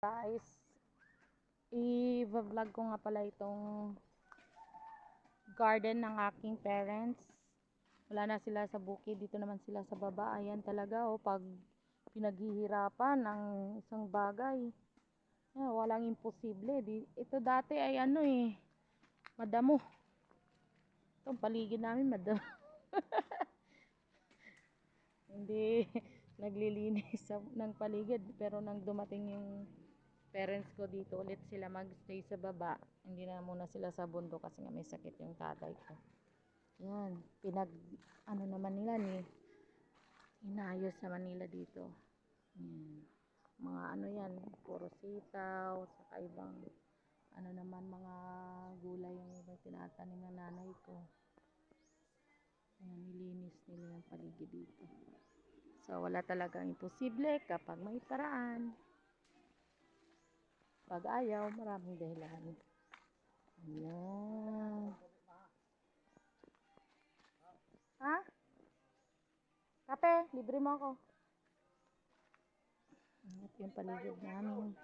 Guys, i-vlog ko nga pala itong garden ng aking parents. Wala na sila sa bukid, dito naman sila sa baba. Ayan talaga pag pinaghihirapan ng isang bagay, walang imposible. Ito dati ay madamo. Itong paligid namin madamo. Hindi naglilinis ng paligid, pero nang dumating yung parents ko dito ulit sila magstay sa baba, hindi na muna sila sa bundok kasi nga may sakit yung tatay ko. Yan, naman nila inayos naman nila dito. Mga yan, puro sitaw, saka ibang naman mga gulay yung ibang tinatanim ng nanay ko. Yan, nilinis nila yung paligid dito. So wala talagang imposible kapag may paraan. Pag ayaw, maraming dahilan. Ayan. Ha? Kape, libre mo ako. Ito yung paligid namin.